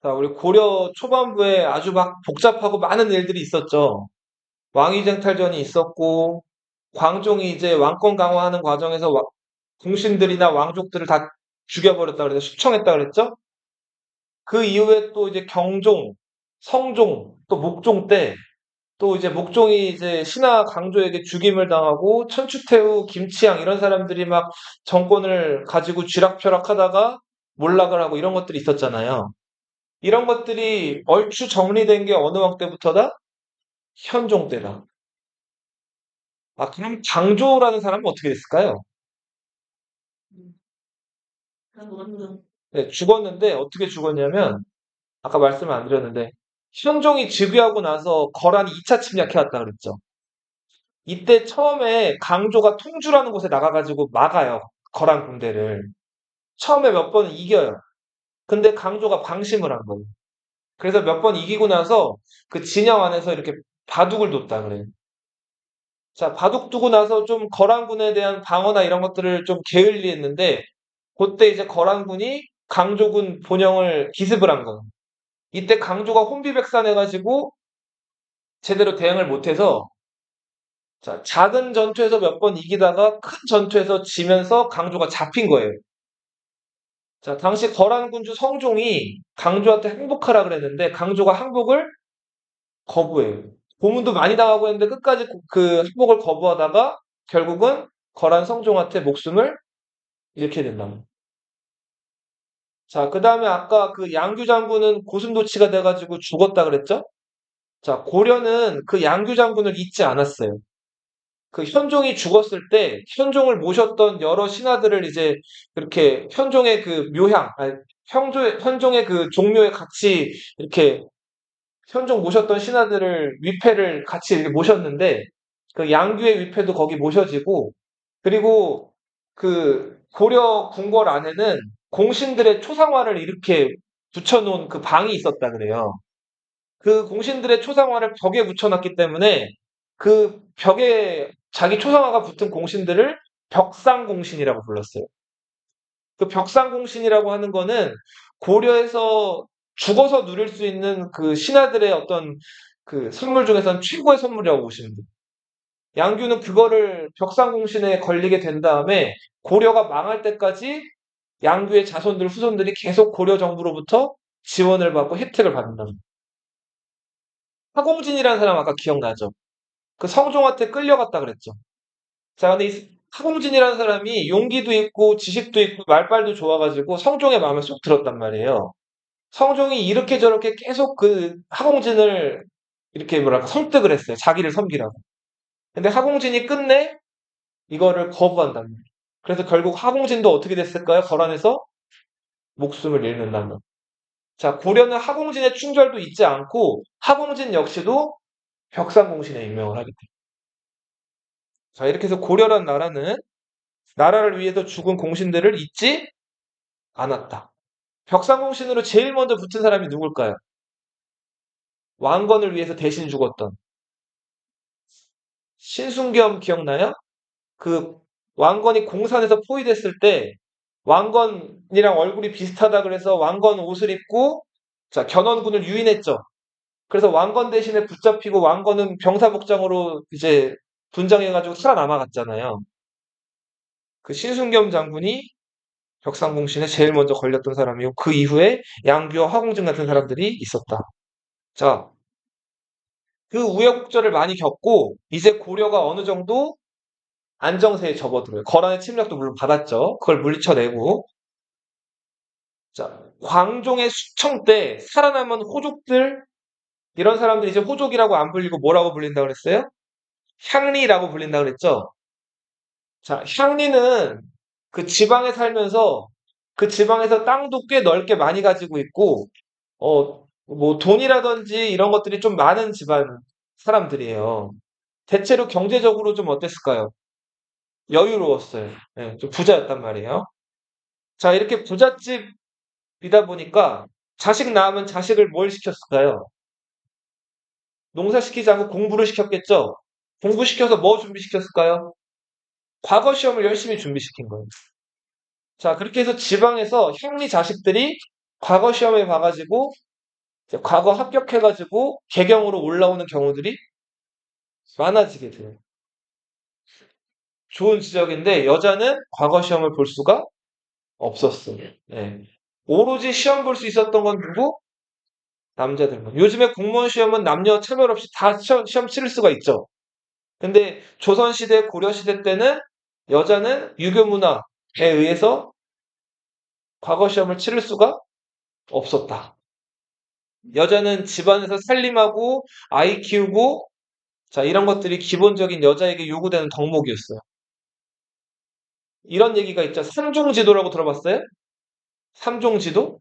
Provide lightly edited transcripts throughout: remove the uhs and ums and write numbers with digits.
자, 우리 고려 초반부에 아주 막 복잡하고 많은 일들이 있었죠. 왕위쟁탈전이 있었고, 광종이 이제 왕권 강화하는 과정에서 공신들이나 왕족들을 다 죽여버렸다 그래서 숙청했다 그랬죠? 그 이후에 또 이제 경종, 성종, 또 목종 때, 또 이제 목종이 이제 신하 강조에게 죽임을 당하고, 천추태후, 김치양 이런 사람들이 막 정권을 가지고 쥐락펴락 하다가 몰락을 하고 이런 것들이 있었잖아요. 이런 것들이 얼추 정리된 게 어느 왕 때부터다? 현종 때다. 아, 그럼 장조라는 사람은 어떻게 됐을까요? 네, 죽었는데 어떻게 죽었냐면 아까 말씀을 안 드렸는데 현종이 즉위하고 나서 거란이 2차 침략해왔다 그랬죠. 이때 처음에 강조가 통주라는 곳에 나가가지고 막아요. 거란 군대를. 처음에 몇 번은 이겨요. 근데 강조가 방심을 한 거예요. 그래서 몇 번 이기고 나서 그 진영 안에서 이렇게 바둑을 뒀다 그래요. 자, 바둑 두고 나서 좀 거란군에 대한 방어나 이런 것들을 좀 게을리했는데 그때 이제 거란군이 강조군 본영을 기습을 한 거예요. 이때 강조가 혼비백산해가지고 제대로 대응을 못해서 자, 작은 전투에서 몇 번 이기다가 큰 전투에서 지면서 강조가 잡힌 거예요. 자, 당시 거란군주 성종이 강조한테 항복하라 그랬는데 강조가 항복을 거부해요. 고문도 많이 당하고 했는데 끝까지 그 항복을 거부하다가 결국은 거란 성종한테 목숨을 잃게 된다. 자, 그 다음에 아까 그 양규 장군은 고슴도치가 돼가지고 죽었다 그랬죠? 자, 고려는 그 양규 장군을 잊지 않았어요. 그 현종이 죽었을 때 현종을 모셨던 여러 신하들을 이제 그렇게 현종의 그 묘향, 아니, 현종의 그 종묘에 같이 이렇게 현종 모셨던 신하들을 위패를 같이 이렇게 모셨는데 그 양규의 위패도 거기 모셔지고 그리고 그 고려 궁궐 안에는 공신들의 초상화를 이렇게 붙여놓은 그 방이 있었다 그래요. 그 공신들의 초상화를 벽에 붙여놨기 때문에 그 벽에 자기 초상화가 붙은 공신들을 벽상공신이라고 불렀어요. 그 벽상공신이라고 하는 거는 고려에서 죽어서 누릴 수 있는 그 신하들의 어떤 그 선물 중에서는 최고의 선물이라고 보시면 돼요. 양규는 그거를 벽상공신에 걸리게 된 다음에 고려가 망할 때까지 양규의 자손들, 후손들이 계속 고려 정부로부터 지원을 받고 혜택을 받는다. 하공진이라는 사람 아까 기억나죠? 그 성종한테 끌려갔다 그랬죠. 자, 근데 이 하공진이라는 사람이 용기도 있고 지식도 있고 말빨도 좋아가지고 성종의 마음에 쏙 들었단 말이에요. 성종이 이렇게 저렇게 계속 그 하공진을 이렇게 뭐랄까 설득을 했어요. 자기를 섬기라고. 근데 하공진이 끝내 이거를 거부한단 말이에요. 그래서 결국 하공진도 어떻게 됐을까요? 거란에서 목숨을 잃는단 말이에요. 자, 고려는 하공진의 충절도 잊지 않고 하공진 역시도 벽상공신에 임명을 하게 돼요. 자, 이렇게 해서 고려란 나라는 나라를 위해서 죽은 공신들을 잊지 않았다. 벽상공신으로 제일 먼저 붙은 사람이 누굴까요? 왕건을 위해서 대신 죽었던 신순겸 기억나요? 그 왕건이 공산에서 포위됐을 때 왕건이랑 얼굴이 비슷하다 그래서 왕건 옷을 입고 자 견원군을 유인했죠. 그래서 왕건 대신에 붙잡히고 왕건은 병사복장으로 이제 분장해가지고 살아남아 갔잖아요. 그 신순겸 장군이 벽상공신에 제일 먼저 걸렸던 사람이고 그 이후에 양규와 화공진 같은 사람들이 있었다. 자, 그 우여곡절을 많이 겪고 이제 고려가 어느 정도 안정세에 접어들어요. 거란의 침략도 물론 받았죠. 그걸 물리쳐내고 자, 광종의 숙청 때 살아남은 호족들 이런 사람들이 이제 호족이라고 안 불리고 뭐라고 불린다 그랬어요? 향리라고 불린다 그랬죠. 자, 향리는 그 지방에 살면서 그 지방에서 땅도 꽤 넓게 많이 가지고 있고 뭐 돈이라든지 이런 것들이 좀 많은 집안 사람들이에요. 대체로 경제적으로 좀 어땠을까요? 여유로웠어요. 예, 좀 부자였단 말이에요. 자, 이렇게 부잣집이다 보니까 자식 낳으면 자식을 뭘 시켰을까요? 농사시키지 않고 공부를 시켰겠죠? 공부시켜서 뭐 준비시켰을까요? 과거 시험을 열심히 준비시킨 거예요. 자, 그렇게 해서 지방에서 형리 자식들이 과거 시험에 봐가지고 이제 과거 합격해가지고 개경으로 올라오는 경우들이 많아지게 돼요. 좋은 지적인데 여자는 과거 시험을 볼 수가 없었어요. 네. 오로지 시험 볼 수 있었던 건 누구? 남자들만. 요즘에 공무원 시험은 남녀 차별 없이 다 시험 치를 수가 있죠. 근데 조선시대, 고려시대 때는 여자는 유교 문화에 의해서 과거 시험을 치를 수가 없었다. 여자는 집안에서 살림하고 아이 키우고 자, 이런 것들이 기본적인 여자에게 요구되는 덕목이었어요. 이런 얘기가 있죠. 삼종지도라고 들어봤어요? 삼종지도?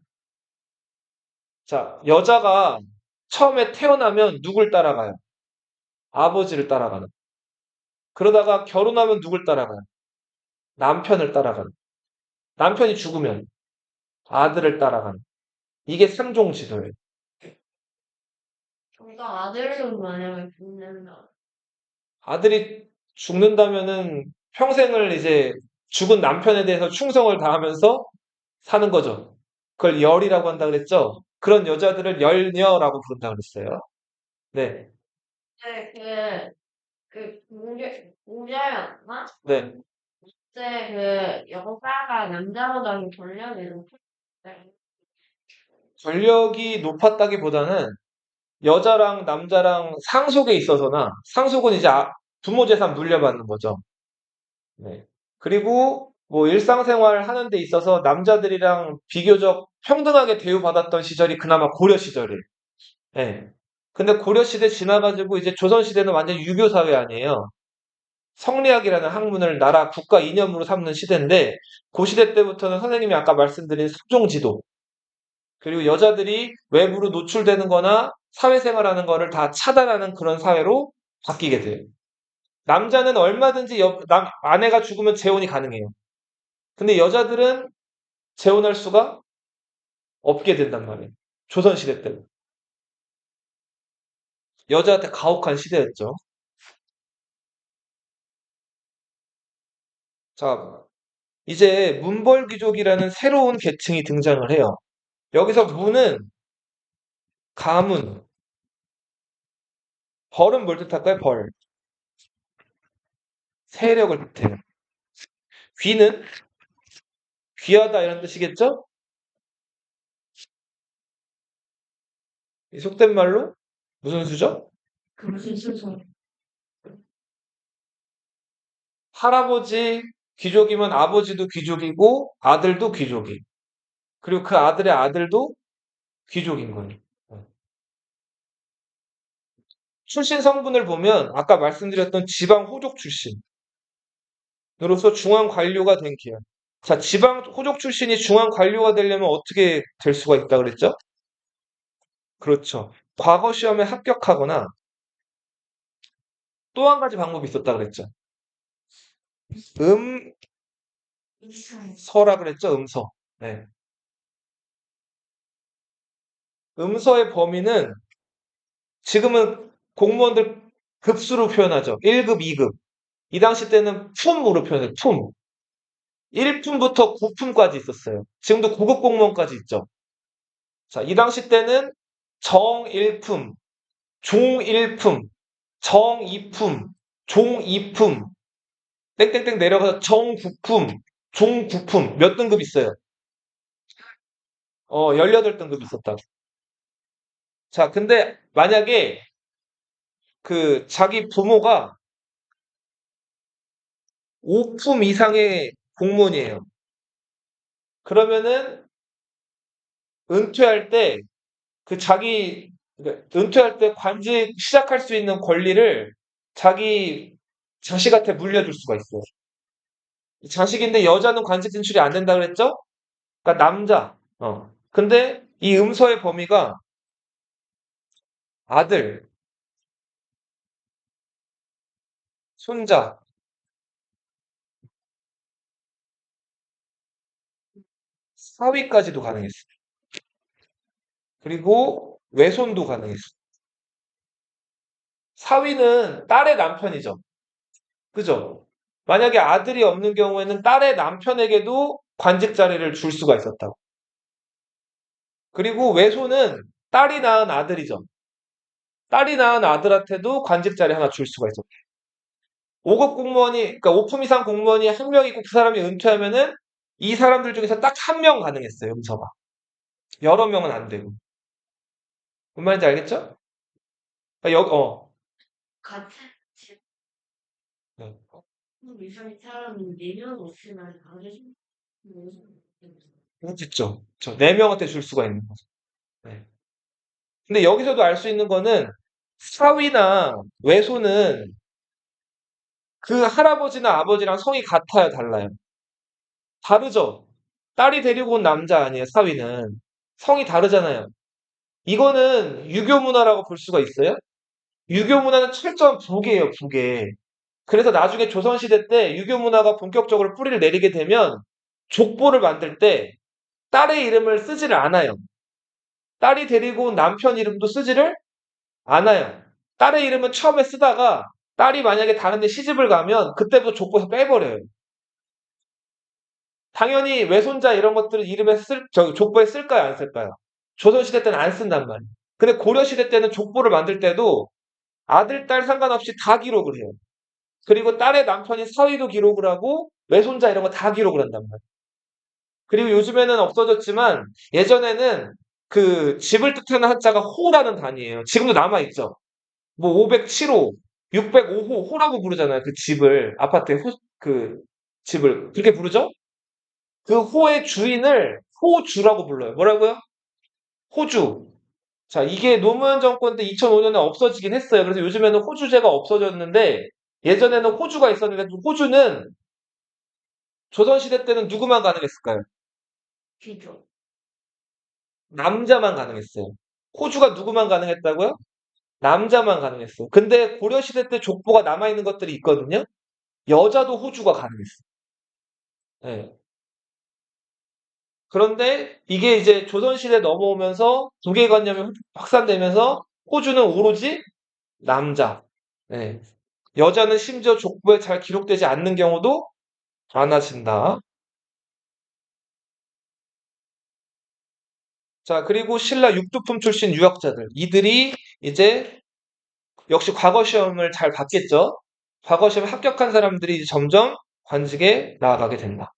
자, 여자가 처음에 태어나면 누굴 따라가요? 아버지를 따라가는. 그러다가 결혼하면 누굴 따라가요? 남편을 따라가는. 남편이 죽으면 아들을 따라가는. 이게 삼종지도예요. 그러니까 아들도 만약에 죽는다. 아들이 죽는다면은 평생을 이제 죽은 남편에 대해서 충성을 다하면서 사는 거죠. 그걸 열이라고 한다 그랬죠? 그런 여자들을 열녀라고 부른다 그랬어요. 네, 근데 공자였나? 네. 그때 여자가 남자보다 권력이 높았대. 권력이 높았다기보다는 여자랑 남자랑 상속에 있어서나 상속은 이제 부모 재산 물려받는 거죠. 네. 그리고 뭐 일상생활 하는 데 있어서 남자들이랑 비교적 평등하게 대우받았던 시절이 그나마 고려 시절이에요. 네. 근데 고려 시대 지나가지고 이제 조선 시대는 완전 유교 사회 아니에요. 성리학이라는 학문을 나라 국가 이념으로 삼는 시대인데 그 시대 때부터는 선생님이 아까 말씀드린 삼종지도 그리고 여자들이 외부로 노출되는 거나 사회생활하는 거를 다 차단하는 그런 사회로 바뀌게 돼요. 남자는 얼마든지 아내가 죽으면 재혼이 가능해요. 근데 여자들은 재혼할 수가 없게 된단 말이에요. 조선시대 때는. 여자한테 가혹한 시대였죠. 자, 이제 문벌귀족이라는 새로운 계층이 등장을 해요. 여기서 문은 가문, 벌은 뭘 뜻할까요? 벌. 세력을 뜻해요. 귀는 귀하다 이런 뜻이겠죠? 이 속된 말로 무슨 수죠? 무슨 소설? 할아버지 귀족이면 아버지도 귀족이고 아들도 귀족이. 그리고 그 아들의 아들도 귀족인 거예요. 출신 성분을 보면 아까 말씀드렸던 지방 호족 출신으로서 중앙 관료가 된 기업. 자, 지방 호족 출신이 중앙 관료가 되려면 어떻게 될 수가 있다 그랬죠? 그렇죠. 과거 시험에 합격하거나 또 한 가지 방법이 있었다 그랬죠. 음서라 그랬죠. 음서. 네. 음서의 범위는 지금은 공무원들 급수로 표현하죠. 1급, 2급. 이 당시 때는 품으로 표현해요. 품. 1품부터 9품까지 있었어요. 지금도 9급 공무원까지 있죠. 자, 이 당시 때는 정 1품, 종 1품, 정 2품, 종 2품, 땡땡땡 내려가서 정 9품, 종 9품 몇 등급 있어요? 18등급 있었다. 자, 근데 만약에 그 자기 부모가 5품 이상의 공무원이에요. 그러면은 은퇴할 때 그 그러니까 은퇴할 때 관직 시작할 수 있는 권리를 자기 자식한테 물려줄 수가 있어요. 자식인데 여자는 관직 진출이 안 된다 그랬죠? 그러니까 남자. 근데 이 음서의 범위가 아들, 손자, 사위까지도 가능했어요. 그리고 외손도 가능했어요. 사위는 딸의 남편이죠. 그죠? 만약에 아들이 없는 경우에는 딸의 남편에게도 관직 자리를 줄 수가 있었다고. 그리고 외손은 딸이 낳은 아들이죠. 딸이 낳은 아들한테도 관직 자리 하나 줄 수가 있어. 5급 공무원이, 그러니까 5품 이상 공무원이 한 명 있고 그 사람이 은퇴하면은 이 사람들 중에서 딱 한 명 가능했어요, 음서가. 여러 명은 안 되고. 뭔 말인지 알겠죠? 그러니까 같은 집 네. 이상의 사람이 4명 있으면 아주 그렇죠. 저 4명한테 줄 수가 있는 거죠. 네. 근데 여기서도 알 수 있는 거는 사위나 외손은 그 할아버지나 아버지랑 성이 같아요, 달라요? 다르죠? 딸이 데리고 온 남자 아니에요, 사위는. 성이 다르잖아요. 이거는 유교 문화라고 볼 수가 있어요? 유교 문화는 철저한 북이에요, 북에. 그래서 나중에 조선시대 때 유교 문화가 본격적으로 뿌리를 내리게 되면 족보를 만들 때 딸의 이름을 쓰지를 않아요. 딸이 데리고 온 남편 이름도 쓰지를 않아요. 딸의 이름은 처음에 쓰다가 딸이 만약에 다른 데 시집을 가면 그때부터 족보에서 빼버려요. 당연히 외손자 이런 것들은 이름에 족보에 쓸까요, 안 쓸까요? 조선시대 때는 안 쓴단 말이에요. 근데 고려시대 때는 족보를 만들 때도 아들, 딸 상관없이 다 기록을 해요. 그리고 딸의 남편이 사위도 기록을 하고 외손자 이런 거 다 기록을 한단 말이에요. 그리고 요즘에는 없어졌지만 예전에는 그 집을 뜻하는 한자가 호라는 단위예요. 지금도 남아있죠. 뭐 507호, 605호, 호라고 부르잖아요. 그 집을, 아파트의 그 집을. 그렇게 부르죠? 그 호의 주인을 호주라고 불러요. 뭐라고요? 호주. 자, 이게 노무현 정권 때 2005년에 없어지긴 했어요. 그래서 요즘에는 호주제가 없어졌는데 예전에는 호주가 있었는데 그 호주는 조선시대 때는 누구만 가능했을까요? 귀족. 남자만 가능했어요. 호주가 누구만 가능했다고요? 남자만 가능했어요. 근데 고려시대 때 족보가 남아있는 것들이 있거든요. 여자도 호주가 가능했어요. 예. 그런데 이게 이제 조선시대 넘어오면서 국외관념이 확산되면서 호주는 오로지 남자. 예. 여자는 심지어 족보에 잘 기록되지 않는 경우도 많아진다. 자, 그리고 신라 육두품 출신 유학자들. 이들이 이제 역시 과거 시험을 잘 봤겠죠? 과거 시험에 합격한 사람들이 이제 점점 관직에 나아가게 된다.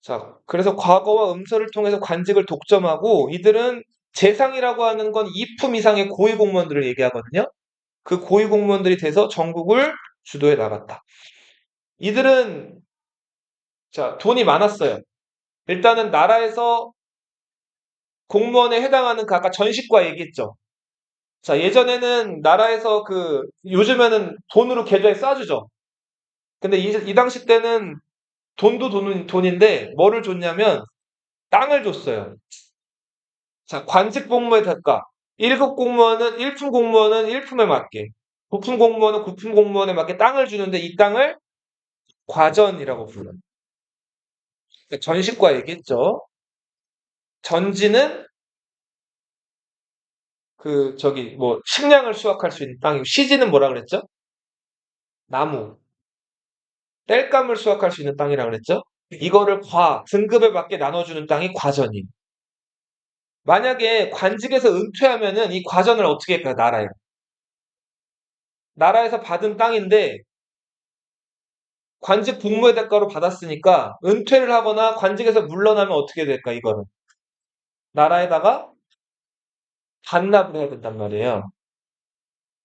자, 그래서 과거와 음서를 통해서 관직을 독점하고 이들은 재상이라고 하는 건 2품 이상의 고위 공무원들을 얘기하거든요. 그 고위 공무원들이 돼서 전국을 주도해 나갔다. 이들은 자, 돈이 많았어요. 일단은 나라에서 공무원에 해당하는 그 아까 전식과 얘기했죠. 자, 예전에는 나라에서 요즘에는 돈으로 계좌에 쏴주죠. 근데 이 당시 때는 돈도 돈인데 뭐를 줬냐면 땅을 줬어요. 자, 관직 복무의 대가. 1급 공무원은 1품 공무원은 1품에 맞게, 9품 공무원은 9품 공무원에 맞게 땅을 주는데 이 땅을 과전이라고 불러요. 그러니까 전식과 얘기했죠. 전지는 식량을 수확할 수 있는 땅이고 시지는 뭐라 그랬죠? 나무. 땔감을 수확할 수 있는 땅이라 그랬죠? 이거를 등급에 맞게 나눠주는 땅이 과전이에요. 만약에 관직에서 은퇴하면은 이 과전을 어떻게 할까요? 나라에. 나라에서 받은 땅인데 관직 복무의 대가로 받았으니까 은퇴를 하거나 관직에서 물러나면 어떻게 될까, 이거는? 나라에다가 반납을 해야 된단 말이에요.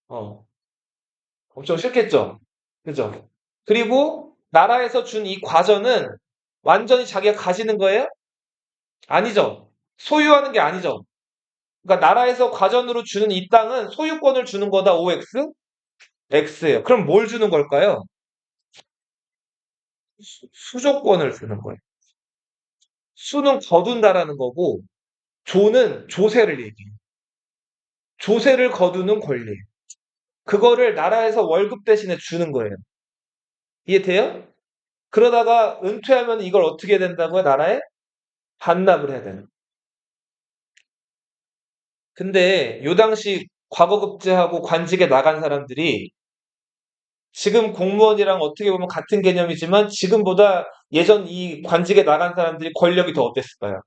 어, 엄청 싫겠죠? 그죠? 그리고 나라에서 준 이 과전은 완전히 자기가 가지는 거예요? 아니죠. 소유하는 게 아니죠. 그러니까 나라에서 과전으로 주는 이 땅은 소유권을 주는 거다, OX? X예요. 그럼 뭘 주는 걸까요? 수조권을 주는 거예요. 수는 거둔다라는 거고, 조는 조세를 얘기해요. 조세를 거두는 권리. 그거를 나라에서 월급 대신에 주는 거예요. 이해돼요? 그러다가 은퇴하면 이걸 어떻게 해야 된다고요? 나라에 반납을 해야 되는. 근데 요 당시 과거급제하고 관직에 나간 사람들이 지금 공무원이랑 어떻게 보면 같은 개념이지만 지금보다 예전 이 관직에 나간 사람들이 권력이 더 어땠을까요?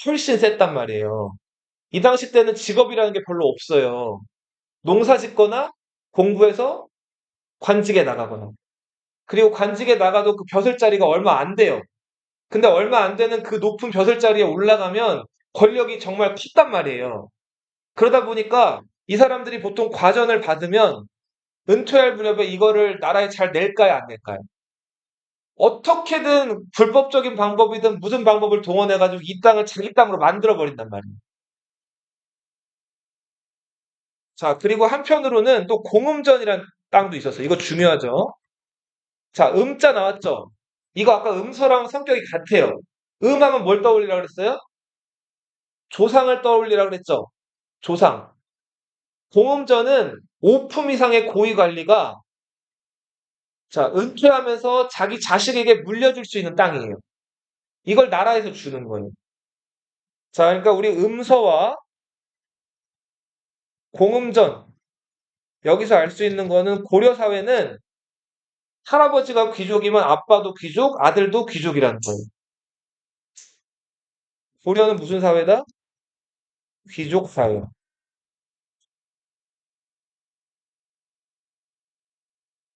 훨씬 셌단 말이에요. 이 당시 때는 직업이라는 게 별로 없어요. 농사 짓거나 공부해서 관직에 나가거나. 그리고 관직에 나가도 그 벼슬자리가 얼마 안 돼요. 근데 얼마 안 되는 그 높은 벼슬자리에 올라가면 권력이 정말 컸단 말이에요. 그러다 보니까 이 사람들이 보통 과전을 받으면 은퇴할 무렵에 이거를 나라에 잘 낼까요, 안 낼까요? 어떻게든 불법적인 방법이든 무슨 방법을 동원해가지고 이 땅을 자기 땅으로 만들어 버린단 말이에요. 자, 그리고 한편으로는 또 공음전이라는 땅도 있었어요. 이거 중요하죠. 자, 음자 나왔죠? 이거 아까 음서랑 성격이 같아요. 음하면 뭘 떠올리라 그랬어요? 조상을 떠올리라 그랬죠? 조상. 공음전은 5품 이상의 고위 관리가 자, 은퇴하면서 자기 자식에게 물려줄 수 있는 땅이에요. 이걸 나라에서 주는 거예요. 자, 그러니까 우리 음서와 공음전 여기서 알 수 있는 거는 고려 사회는 할아버지가 귀족이면 아빠도 귀족, 아들도 귀족이라는 거예요. 고려는 무슨 사회다? 귀족 사회.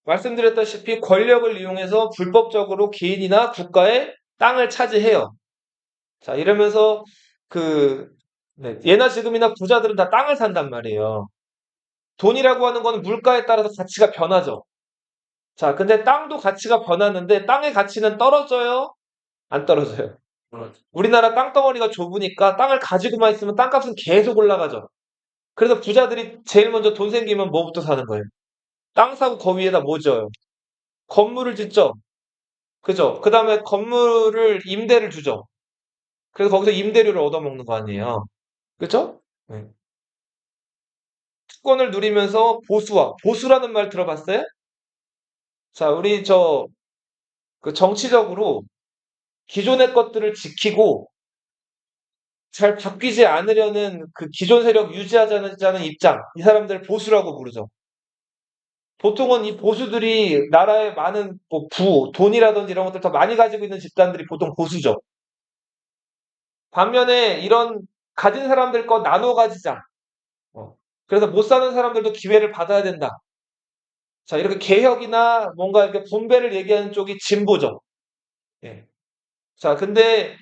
말씀드렸다시피 권력을 이용해서 불법적으로 개인이나 국가의 땅을 차지해요. 자, 이러면서 그 네, 예나 지금이나 부자들은 다 땅을 산단 말이에요. 돈이라고 하는 건 물가에 따라서 가치가 변하죠. 자, 근데 땅도 가치가 변하는데 땅의 가치는 떨어져요? 안 떨어져요? 우리나라 땅덩어리가 좁으니까 땅을 가지고만 있으면 땅값은 계속 올라가죠. 그래서 부자들이 제일 먼저 돈 생기면 뭐부터 사는 거예요? 땅 사고 그 위에다 뭐 지어요? 건물을 짓죠. 그죠? 그 다음에 건물을 임대를 주죠. 그래서 거기서 임대료를 얻어먹는 거 아니에요. 그죠? 네. 특권을 누리면서 보수화. 보수라는 말 들어봤어요? 자, 우리 그 정치적으로 기존의 것들을 지키고 잘 바뀌지 않으려는 그 기존 세력 유지하자는 입장. 이 사람들 보수라고 부르죠. 보통은 이 보수들이 나라에 많은 뭐 돈이라든지 이런 것들 더 많이 가지고 있는 집단들이 보통 보수죠. 반면에 이런 가진 사람들 거 나눠 가지자. 어. 그래서 못 사는 사람들도 기회를 받아야 된다. 자, 이렇게 개혁이나 뭔가 이렇게 분배를 얘기하는 쪽이 진보죠. 예. 자, 근데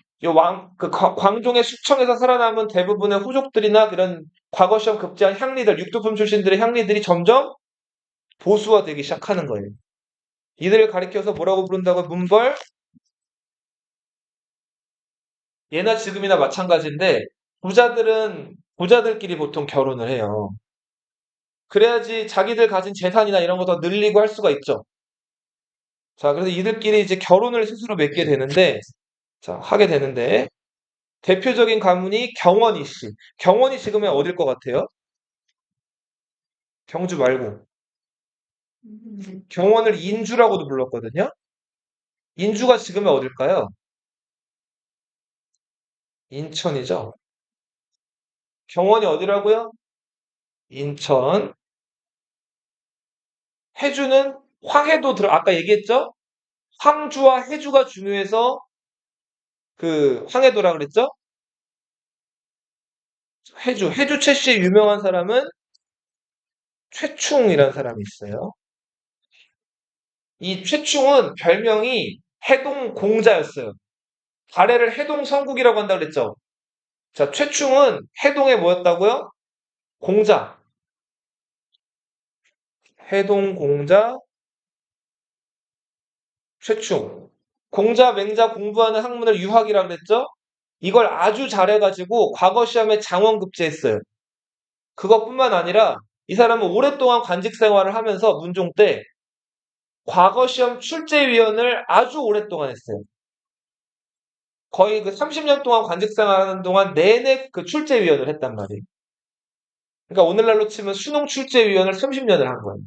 광종의 숙청에서 살아남은 대부분의 후족들이나 그런 과거 시험 급제한 향리들, 육두품 출신들의 향리들이 점점 보수화되기 시작하는 거예요. 이들을 가리켜서 뭐라고 부른다고 문벌? 예나 지금이나 마찬가지인데 부자들은 부자들끼리 보통 결혼을 해요. 그래야지 자기들 가진 재산이나 이런 거 더 늘리고 할 수가 있죠. 자, 그래서 이들끼리 이제 결혼을 스스로 맺게 되는데, 자, 하게 되는데, 대표적인 가문이 경원이 씨. 경원이 지금은 어딜 것 같아요? 경주 말고. 경원을 인주라고도 불렀거든요. 인주가 지금은 어딜까요? 인천이죠. 경원이 어디라고요? 인천. 해주는 황해도 아까 얘기했죠? 황주와 해주가 중요해서 그 황해도라 그랬죠? 해주 최씨의 유명한 사람은 최충이라는 사람이 있어요. 이 최충은 별명이 해동공자였어요. 발해를 해동성국이라고 한다고 그랬죠? 자, 최충은 해동에 뭐였다고요? 공자. 해동공자 최충. 공자, 맹자 공부하는 학문을 유학이라고 그랬죠? 이걸 아주 잘해가지고 과거 시험에 장원급제했어요. 그것뿐만 아니라 이 사람은 오랫동안 관직 생활을 하면서 문종 때 과거 시험 출제위원을 아주 오랫동안 했어요. 거의 그 30년 동안 관직 생활하는 동안 내내 그 출제위원을 했단 말이에요. 그러니까 오늘날로 치면 수능 출제위원을 30년을 한 거예요.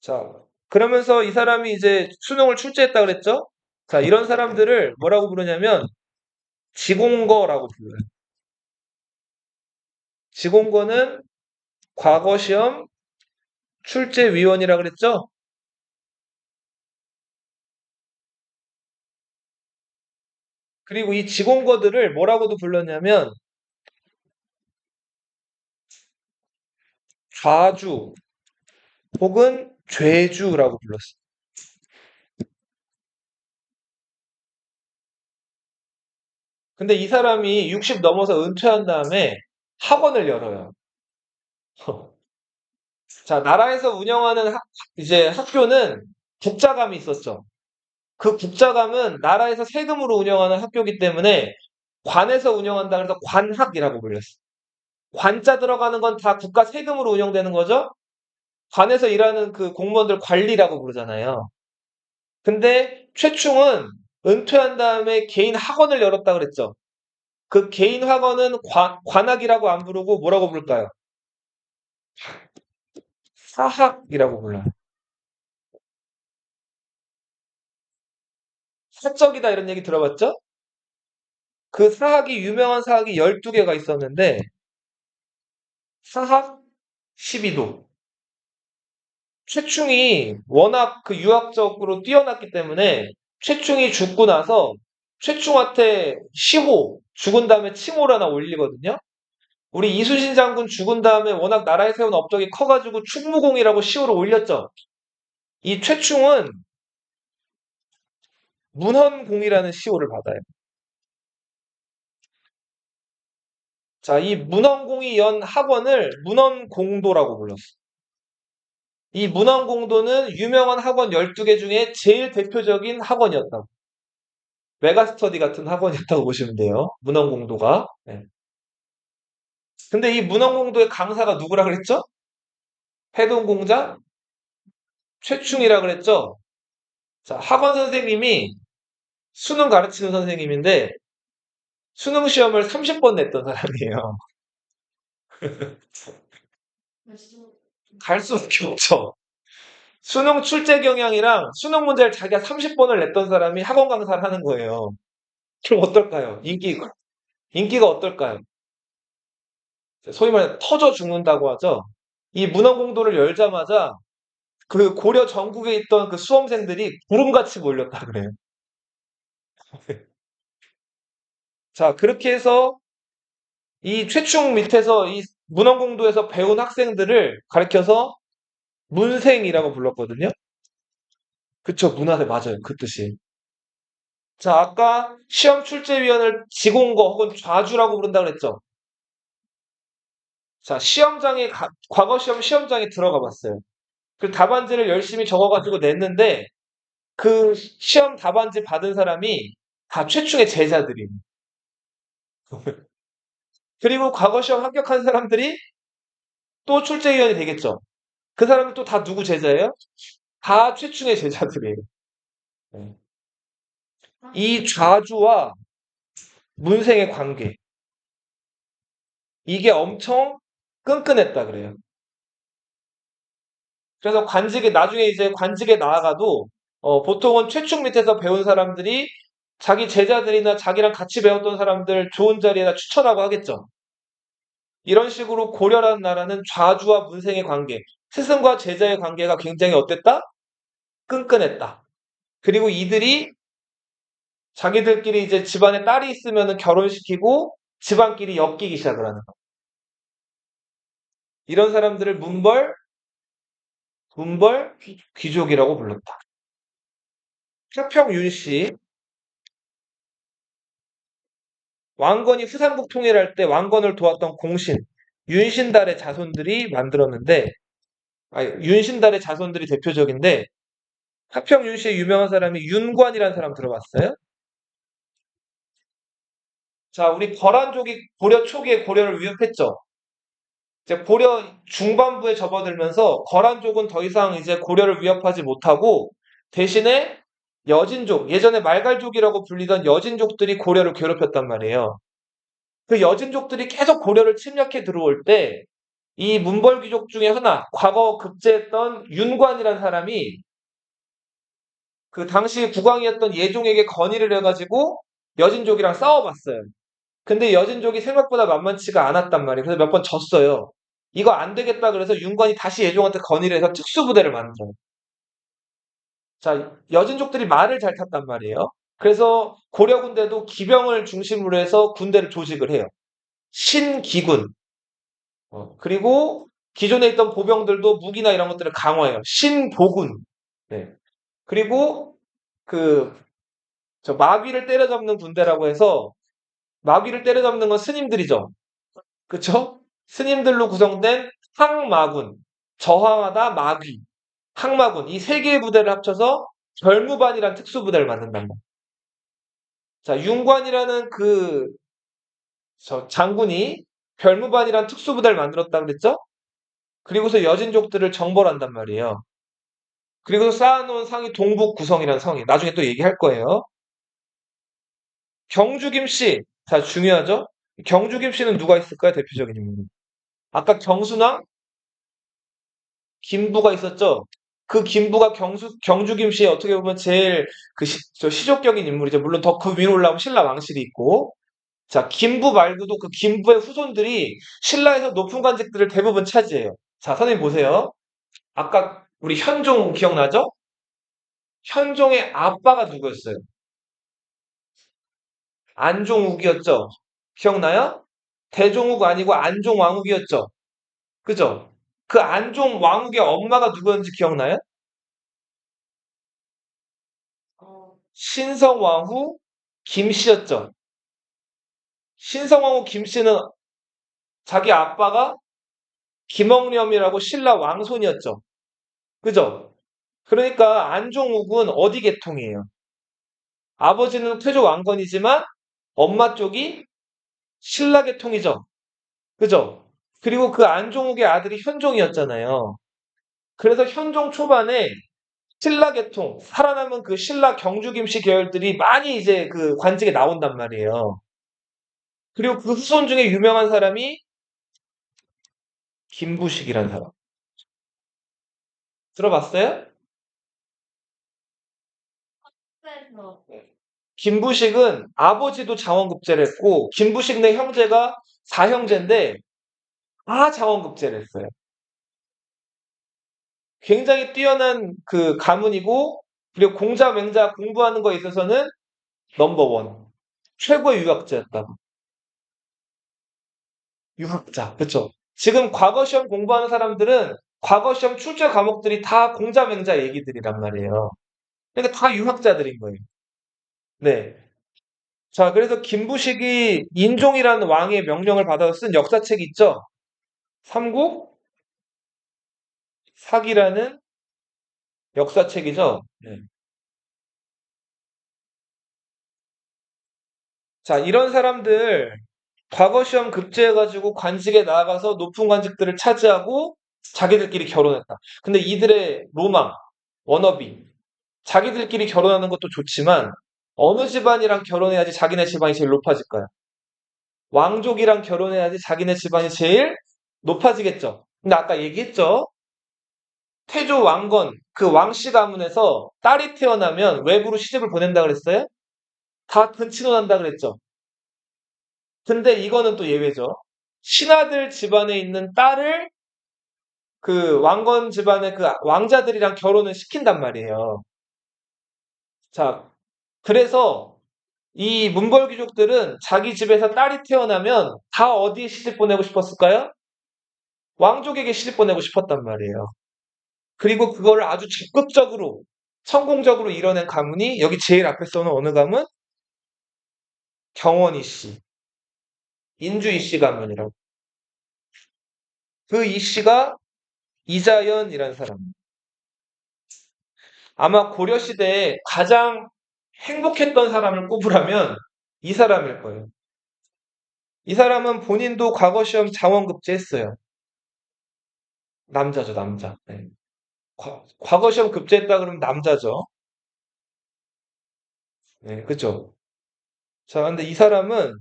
자, 그러면서 이 사람이 이제 수능을 출제했다 그랬죠? 자, 이런 사람들을 뭐라고 부르냐면 지공거라고 불러요. 지공거는 과거 시험 출제위원이라 그랬죠? 그리고 이 지공거들을 뭐라고도 불렀냐면 좌주 혹은 죄주라고 불렀어요. 근데 이 사람이 60 넘어서 은퇴한 다음에 학원을 열어요. 자, 나라에서 운영하는 이제 학교는 국자감이 있었죠. 그 국자감은 나라에서 세금으로 운영하는 학교이기 때문에 관에서 운영한다 그래서 관학이라고 불렸어요. 관자 들어가는 건 다 국가 세금으로 운영되는 거죠. 관에서 일하는 그 공무원들 관리라고 부르잖아요. 근데 최충은 은퇴한 다음에 개인 학원을 열었다 그랬죠. 그 개인 학원은 관학이라고 안 부르고 뭐라고 부를까요? 사학이라고 불러요. 사적이다 이런 얘기 들어봤죠? 그 사학이 유명한 사학이 12개가 있었는데 사학 12도. 최충이 워낙 그 유학적으로 뛰어났기 때문에 최충이 죽고 나서 최충한테 시호, 죽은 다음에 칭호를 하나 올리거든요. 우리 이순신 장군 죽은 다음에 워낙 나라에 세운 업적이 커가지고 충무공이라고 시호를 올렸죠. 이 최충은 문헌공이라는 시호를 받아요. 자, 이 문헌공이 연 학원을 문헌공도라고 불렀어요. 이 문헌공도는 유명한 학원 12개 중에 제일 대표적인 학원이었다고. 메가스터디 같은 학원이었다고 보시면 돼요. 문헌공도가. 네. 근데 이 문헌공도의 강사가 누구라 그랬죠? 해동공자 최충이라 그랬죠? 자, 학원 선생님이 수능 가르치는 선생님인데 수능 시험을 30번 냈던 사람이에요. 갈 수밖에 없죠. 수능 출제 경향이랑 수능 문제를 자기가 30번을 냈던 사람이 학원 강사를 하는 거예요. 그럼 어떨까요? 인기가 어떨까요? 소위 말해 터져 죽는다고 하죠. 이 문헌공도를 열자마자 그 고려 전국에 있던 그 수험생들이 구름같이 몰렸다 그래요. 자, 그렇게 해서 이 최충 밑에서 이 문헌공도에서 배운 학생들을 가리켜서 문생이라고 불렀거든요. 그쵸, 문화세 맞아요. 그 뜻이. 자, 아까 시험 출제위원을 지공거 혹은 좌주라고 부른다 그랬죠. 자, 과거 시험 시험장에 들어가 봤어요. 그 답안지를 열심히 적어가지고 냈는데 그 시험 답안지 받은 사람이 다 최충의 제자들이. 그리고 과거 시험 합격한 사람들이 또 출제위원이 되겠죠. 그 사람들 또 다 누구 제자예요? 다 최충의 제자들이에요. 네. 이 좌주와 문생의 관계, 이게 엄청 끈끈했다 그래요. 그래서 나중에 이제 관직에 나아가도, 보통은 최충 밑에서 배운 사람들이 자기 제자들이나 자기랑 같이 배웠던 사람들 좋은 자리에다 추천하고 하겠죠. 이런 식으로 고려라는 나라는 좌주와 문생의 관계, 스승과 제자의 관계가 굉장히 어땠다? 끈끈했다. 그리고 이들이 자기들끼리 이제 집안에 딸이 있으면 결혼시키고 집안끼리 엮이기 시작을 하는 거. 이런 사람들을 문벌 귀족이라고 불렀다. 태평윤씨, 왕건이 후삼국 통일할 때 왕건을 도왔던 공신, 윤신달의 자손들이 만들었는데, 윤신달의 자손들이 대표적인데, 태평윤씨의 유명한 사람이 윤관이라는 사람 들어봤어요? 자, 우리 거란족이 고려 초기에 고려를 위협했죠. 이제 고려 중반부에 접어들면서 거란족은 더 이상 이제 고려를 위협하지 못하고 대신에 여진족, 예전에 말갈족이라고 불리던 여진족들이 고려를 괴롭혔단 말이에요. 그 여진족들이 계속 고려를 침략해 들어올 때 이 문벌 귀족 중에 하나, 과거 급제했던 윤관이라는 사람이 그 당시 국왕이었던 예종에게 건의를 해가지고 여진족이랑 싸워봤어요. 근데 여진족이 생각보다 만만치가 않았단 말이에요. 그래서 몇 번 졌어요. 이거 안 되겠다 그래서 윤관이 다시 예종한테 건의를 해서 특수부대를 만들어요. 자, 여진족들이 말을 잘 탔단 말이에요. 그래서 고려 군대도 기병을 중심으로 해서 군대를 조직을 해요. 신기군. 그리고 기존에 있던 보병들도 무기나 이런 것들을 강화해요. 신보군. 네. 그리고 그 저 마귀를 때려잡는 군대라고 해서 마귀를 때려잡는 건 스님들이죠. 그쵸? 스님들로 구성된 항마군, 저항하다 마귀, 항마군 이 세 개의 부대를 합쳐서 별무반이라는 특수부대를 만든단 말이에요. 자, 윤관이라는 저 장군이 별무반이라는 특수부대를 만들었다 그랬죠? 그리고서 여진족들을 정벌한단 말이에요. 그리고 쌓아놓은 상이 동북구성이라는 성이 나중에 또 얘기할 거예요. 경주김씨, 자 중요하죠? 경주김씨는 누가 있을까요? 대표적인 인물. 아까 경순왕, 김부가 있었죠? 그 김부가 경주김씨의 어떻게 보면 제일 저 시족격인 인물이죠. 물론 더 그 위로 올라오면 신라 왕실이 있고. 자, 김부 말고도 그 김부의 후손들이 신라에서 높은 관직들을 대부분 차지해요. 자, 선생님 보세요. 아까 우리 현종 기억나죠? 현종의 아빠가 누구였어요? 안종욱이었죠? 기억나요? 대종욱 아니고 안종왕욱이었죠? 그죠? 그 안종왕욱의 엄마가 누구였는지 기억나요? 어, 신성왕후 김씨였죠? 신성왕후 김씨는 자기 아빠가 김영렴이라고 신라 왕손이었죠? 그죠? 그러니까 안종욱은 어디 계통이에요? 아버지는 태조 왕건이지만 엄마 쪽이 신라 계통이죠? 그죠? 그리고 그 안종욱의 아들이 현종이었잖아요. 그래서 현종 초반에 신라 계통, 살아남은 그 신라 경주김씨 계열들이 많이 이제 그 관직에 나온단 말이에요. 그리고 그 후손 중에 유명한 사람이 김부식이라는 사람. 들어봤어요? 학교에서 김부식은 아버지도 장원급제를 했고, 김부식 네 형제가 사형제인데, 다 장원급제를 했어요. 굉장히 뛰어난 그 가문이고, 그리고 공자, 맹자 공부하는 거에 있어서는 넘버원. 최고의 유학자였다. 유학자. 그쵸? 지금 과거 시험 공부하는 사람들은 과거 시험 출제 과목들이 다 공자, 맹자 얘기들이란 말이에요. 그러니까 다 유학자들인 거예요. 네. 자, 그래서 김부식이 인종이라는 왕의 명령을 받아서 쓴 역사책 있죠? 삼국 사기라는 역사책이죠? 네. 자, 이런 사람들 과거 시험 급제해가지고 관직에 나아가서 높은 관직들을 차지하고 자기들끼리 결혼했다. 근데 이들의 로망, 워너비, 자기들끼리 결혼하는 것도 좋지만 어느 집안이랑 결혼해야지 자기네 집안이 제일 높아질까요? 왕족이랑 결혼해야지 자기네 집안이 제일 높아지겠죠. 근데 아까 얘기했죠. 태조 왕건 그 왕씨 가문에서 딸이 태어나면 외부로 시집을 보낸다 그랬어요? 다 근친혼한다 그랬죠. 근데 이거는 또 예외죠. 신하들 집안에 있는 딸을 그 왕건 집안의 그 왕자들이랑 결혼을 시킨단 말이에요. 자, 그래서 이 문벌귀족들은 자기 집에서 딸이 태어나면 다 어디에 시집 보내고 싶었을까요? 왕족에게 시집 보내고 싶었단 말이에요. 그리고 그거를 아주 적극적으로 성공적으로 이뤄낸 가문이 여기 제일 앞에 써놓은 어느 가문? 경원이 씨, 인주 이씨 가문이라고. 그 이씨가 이자연이라는 사람. 아마 고려 시대에 가장 행복했던 사람을 꼽으라면 이 사람일 거예요. 이 사람은 본인도 과거 시험 자원급제했어요. 남자죠, 남자. 네. 과거 시험 급제했다 그러면 남자죠. 네, 그죠. 자, 근데 이 사람은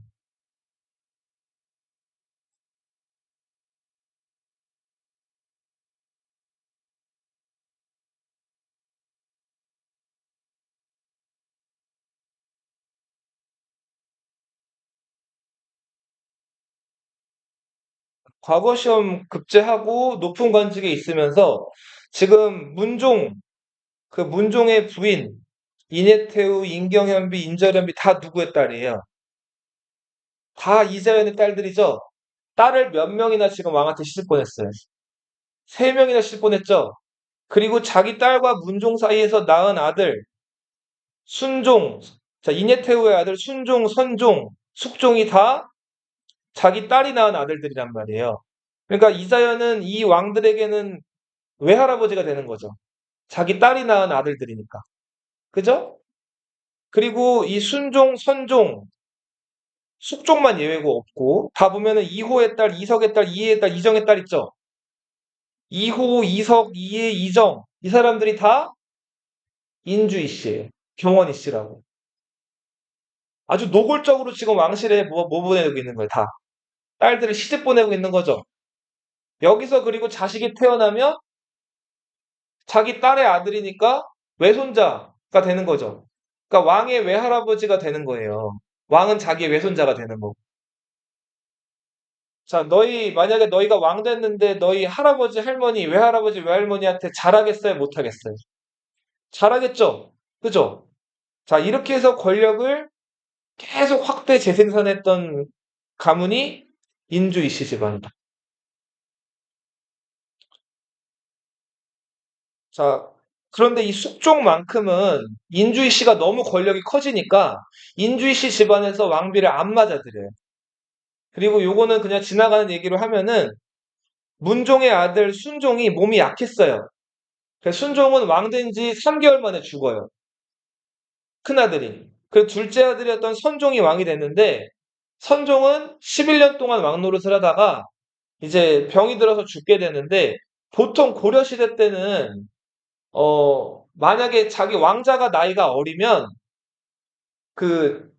과거 시험 급제하고 높은 관직에 있으면서 지금 그 문종의 부인, 이내태우, 인경현비, 인절현비 다 누구의 딸이에요? 다 이자연의 딸들이죠? 딸을 몇 명이나 지금 왕한테 시집 보냈어요. 3명이나 시집 보냈죠. 그리고 자기 딸과 문종 사이에서 낳은 아들 순종, 자 이네테우의 아들 순종, 선종, 숙종이 다 자기 딸이 낳은 아들들이란 말이에요. 그러니까 이자연은 이 왕들에게는 외할아버지가 되는 거죠. 자기 딸이 낳은 아들들이니까. 그죠? 그리고 이 순종, 선종, 숙종만 예외고 없고 다 보면은 이호의 딸, 이석의 딸, 이해의 딸, 이정의 딸 있죠. 이호, 이석, 이해, 이정 이 사람들이 다 인주이 씨예요. 경원이 씨라고. 아주 노골적으로 지금 왕실에 뭐 보내고 있는 거예요. 다. 딸들을 시집 보내고 있는 거죠. 여기서 그리고 자식이 태어나면 자기 딸의 아들이니까 외손자가 되는 거죠. 그러니까 왕의 외할아버지가 되는 거예요. 왕은 자기의 외손자가 되는 거고. 자, 만약에 너희가 왕 됐는데 너희 할아버지, 할머니, 외할아버지, 외할머니한테 잘하겠어요? 못하겠어요? 잘하겠죠? 그죠? 자, 이렇게 해서 권력을 계속 확대 재생산했던 가문이 인주이씨 집안이다. 자, 그런데 이 숙종만큼은 인주이 씨가 너무 권력이 커지니까 인주이 씨 집안에서 왕비를 안 맞아들여요. 그리고 요거는 그냥 지나가는 얘기로 하면은 문종의 아들 순종이 몸이 약했어요. 그래서 순종은 왕 된 지 3개월 만에 죽어요. 큰아들이. 그 둘째 아들이었던 선종이 왕이 됐는데 선종은 11년 동안 왕 노릇을 하다가 이제 병이 들어서 죽게 되는데 보통 고려시대 때는 만약에 자기 왕자가 나이가 어리면 그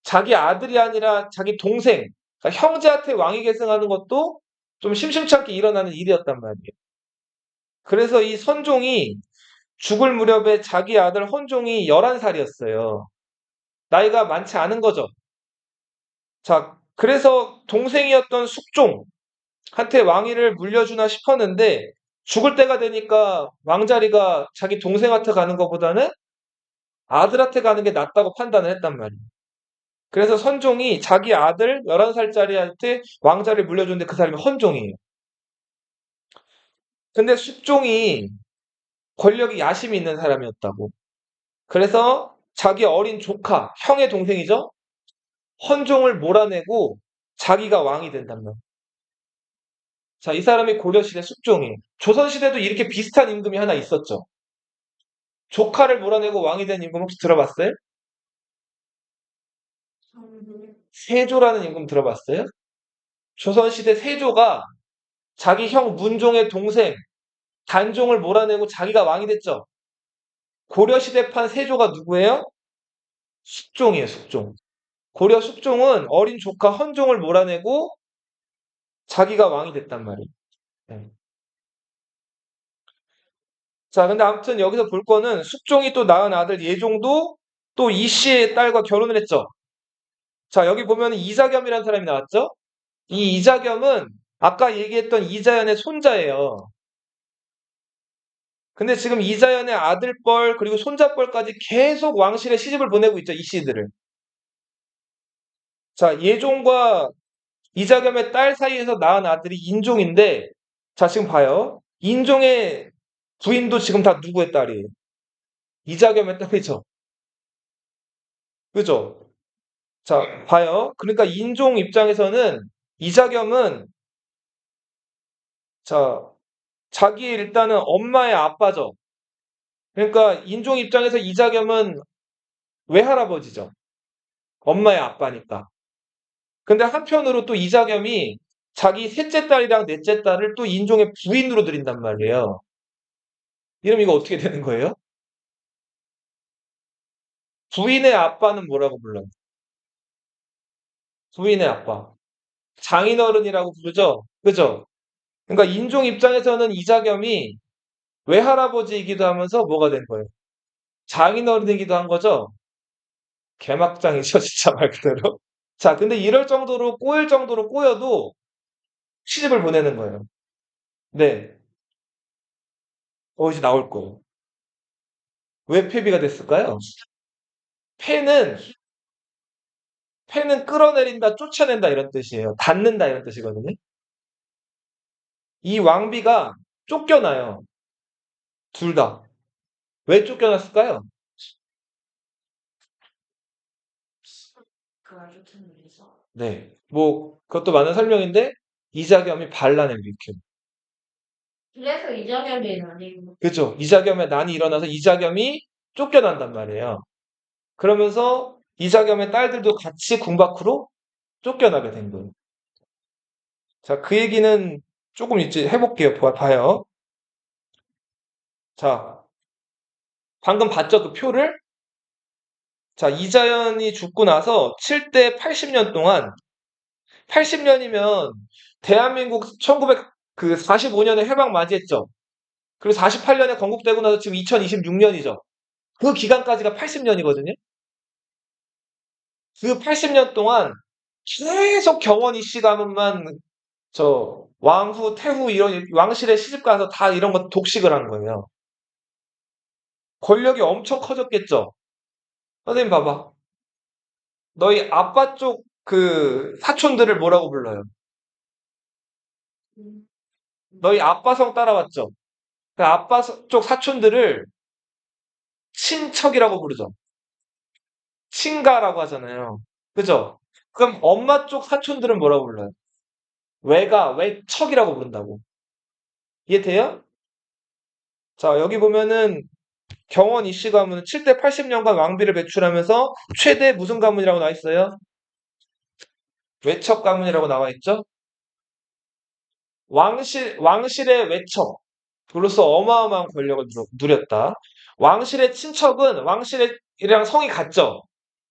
자기 아들이 아니라 자기 동생, 그러니까 형제한테 왕위 계승하는 것도 좀 심심치 않게 일어나는 일이었단 말이에요. 그래서 이 선종이 죽을 무렵에 자기 아들 헌종이 11살이었어요. 나이가 많지 않은 거죠. 자, 그래서 동생이었던 숙종한테 왕위를 물려주나 싶었는데 죽을 때가 되니까 왕자리가 자기 동생한테 가는 것보다는 아들한테 가는 게 낫다고 판단을 했단 말이에요. 그래서 선종이 자기 아들 11살짜리한테 왕자를 물려줬는데 그 사람이 헌종이에요. 근데 숙종이 권력이 야심이 있는 사람이었다고. 그래서 자기 어린 조카, 형의 동생이죠? 헌종을 몰아내고 자기가 왕이 된단 말이에요. 자, 이 사람이 고려시대 숙종이에요. 조선시대도 이렇게 비슷한 임금이 하나 있었죠. 조카를 몰아내고 왕이 된 임금 혹시 들어봤어요? 음, 세조라는 임금 들어봤어요? 조선시대 세조가 자기 형 문종의 동생 단종을 몰아내고 자기가 왕이 됐죠. 고려시대판 세조가 누구예요? 숙종이에요, 숙종. 고려 숙종은 어린 조카 헌종을 몰아내고 자기가 왕이 됐단 말이에요. 네. 자, 근데 아무튼 여기서 볼 거는 숙종이 또 낳은 아들 예종도 또 이씨의 딸과 결혼을 했죠. 자, 여기 보면 이자겸이라는 사람이 나왔죠? 이 이자겸은 아까 얘기했던 이자연의 손자예요. 근데 지금 이자연의 아들뻘 그리고 손자뻘까지 계속 왕실에 시집을 보내고 있죠, 이씨들을. 자, 예종과 이자겸의 딸 사이에서 낳은 아들이 인종인데, 자, 지금 봐요. 인종의 부인도 지금 다 누구의 딸이에요? 이자겸의 딸이죠. 그죠? 자, 봐요. 그러니까 인종 입장에서는 이자겸은, 자, 자기 일단은 엄마의 아빠죠. 그러니까 인종 입장에서 이자겸은 외할아버지죠. 엄마의 아빠니까. 근데 한편으로 또 이자겸이 자기 셋째 딸이랑 넷째 딸을 또 인종의 부인으로 들인단 말이에요. 이러면 이거 어떻게 되는 거예요? 부인의 아빠는 뭐라고 불러요? 부인의 아빠. 장인어른이라고 부르죠? 그죠? 그러니까 인종 입장에서는 이자겸이 외할아버지이기도 하면서 뭐가 된 거예요? 장인어른이기도 한 거죠? 개막장이죠, 진짜 말 그대로. 자, 근데 이럴 정도로 꼬일 정도로 꼬여도 시집을 보내는 거예요. 네. 이제 나올 거예요. 왜 폐비가 됐을까요? 폐는, 폐는 끌어내린다, 쫓아낸다 이런 뜻이에요. 닫는다 이런 뜻이거든요. 이 왕비가 쫓겨나요. 둘 다. 왜 쫓겨났을까요? 그 아주 큰 일이죠. 네. 뭐 그것도 많은 설명인데 이자겸이 반란을 일으켜. 그래서 이자겸이 아니고 그죠? 이자겸의 난이 일어나서 이자겸이 쫓겨난단 말이에요. 그러면서 이자겸의 딸들도 같이 궁 밖으로 쫓겨나게 된 거예요. 자, 그 얘기는 조금 이제 해볼게요. 봐요. 자, 방금 봤죠? 그 표를? 자, 이자연이 죽고 나서 7대 80년 동안, 80년이면 대한민국 1945년에 해방 맞이했죠? 그리고 48년에 건국되고 나서 지금 2026년이죠? 그 기간까지가 80년이거든요? 그 80년 동안 계속 경원 이씨 가문만 저 왕후, 태후 이런 왕실에 시집 가서 다 이런 거 독식을 한 거예요. 권력이 엄청 커졌겠죠? 선생님 봐봐. 너희 아빠 쪽 그 사촌들을 뭐라고 불러요? 음, 너희 아빠 성 따라왔죠? 그 아빠 쪽 사촌들을 친척이라고 부르죠. 친가라고 하잖아요. 그죠? 그럼 엄마 쪽 사촌들은 뭐라고 불러요? 외척이라고 부른다고. 이해돼요? 자, 여기 보면은 경원 이씨 가문은 7대 80년간 왕비를 배출하면서 최대 무슨 가문이라고 나와 있어요? 외척 가문이라고 나와 있죠? 왕실의 외척으로서 어마어마한 권력을 누렸다. 왕실의 친척은 왕실이랑 성이 같죠?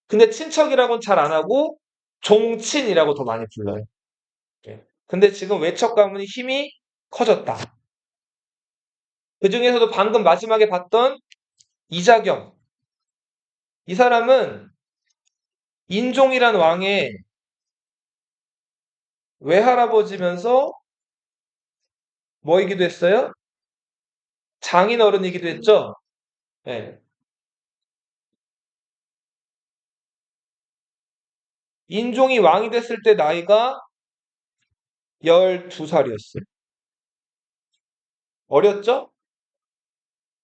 근데 친척이라고는 잘 안 하고 종친이라고 더 많이 불러요. 예. 근데 지금 외척 가문이 힘이 커졌다. 그 중에서도 방금 마지막에 봤던 이자겸. 이 사람은 인종이란 왕의 외할아버지면서 뭐이기도 했어요? 장인어른이기도 했죠? 예. 인종이 왕이 됐을 때 나이가 12살이었어요. 어렸죠?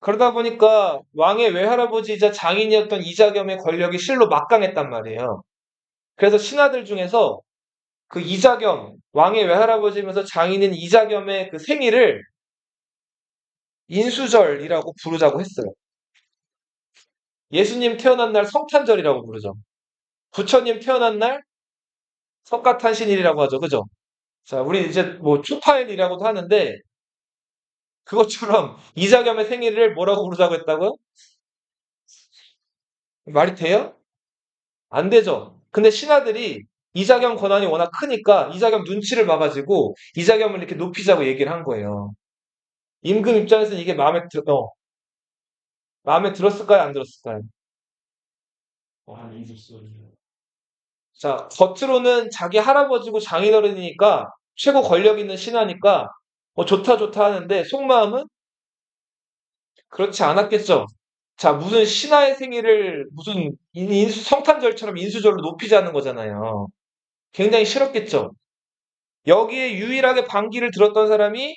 그러다 보니까 왕의 외할아버지이자 장인이었던 이자겸의 권력이 실로 막강했단 말이에요. 그래서 신하들 중에서 그 이자겸, 왕의 외할아버지면서 장인인 이자겸의 그 생일을 인수절이라고 부르자고 했어요. 예수님 태어난 날 성탄절이라고 부르죠. 부처님 태어난 날 석가탄신일이라고 하죠. 그죠? 자, 우리 이제 뭐 추파일이라고도 하는데 그것처럼 이자겸의 생일을 뭐라고 부르자고 했다고요? 말이 돼요? 안 되죠. 근데 신하들이 이자겸 권한이 워낙 크니까 이자겸 눈치를 봐가지고 이자겸을 이렇게 높이자고 얘기를 한 거예요. 임금 입장에서는 이게 마음에 들었을까요? 안 들었을까요? 자, 겉으로는 자기 할아버지고 장인어른이니까 최고 권력 있는 신하니까 좋다 좋다 하는데 속마음은 그렇지 않았겠죠. 자, 무슨 신하의 생일을 무슨 성탄절처럼 인수절로 높이자는 거잖아요. 굉장히 싫었겠죠. 여기에 유일하게 반기를 들었던 사람이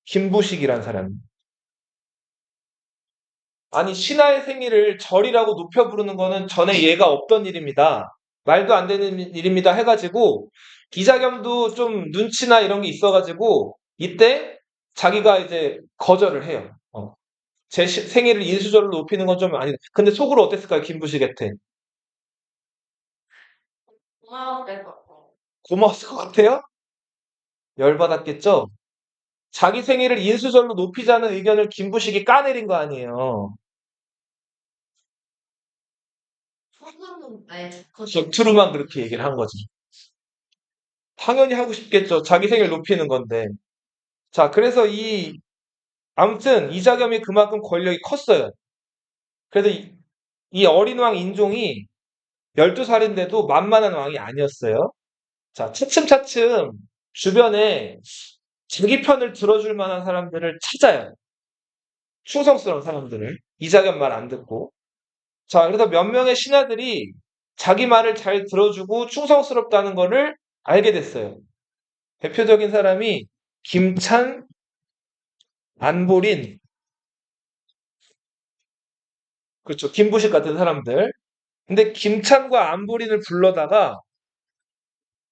김부식이란 사람. 아니, 신하의 생일을 절이라고 높여 부르는 거는 전에 예가 없던 일입니다. 말도 안 되는 일입니다. 해가지고, 이자겸도 좀 눈치나 이런 게 있어가지고, 이때 자기가 이제 거절을 해요. 제 생일을 인수절로 높이는 건 좀 아니다. 근데 속으로 어땠을까요? 김부식한테. 고마웠을 것 같고. 고마웠을 것 같아요? 열받았겠죠? 자기 생일을 인수절로 높이자는 의견을 김부식이 까내린 거 아니에요. 소금은 아예 겉으로만 그렇게 얘기를 한 거지. 당연히 하고 싶겠죠. 자기 생일 높이는 건데. 자, 그래서 아무튼 이자겸이 그만큼 권력이 컸어요. 그래서 이 어린 왕 인종이 12살인데도 만만한 왕이 아니었어요. 자, 차츰차츰 주변에 자기 편을 들어줄 만한 사람들을 찾아요. 충성스러운 사람들을. 이자겸 말 안 듣고. 자, 그래서 몇 명의 신하들이 자기 말을 잘 들어주고 충성스럽다는 거를 알게 됐어요. 대표적인 사람이 김찬, 안보린, 그렇죠. 김부식 같은 사람들. 근데 김찬과 안보린을 불러다가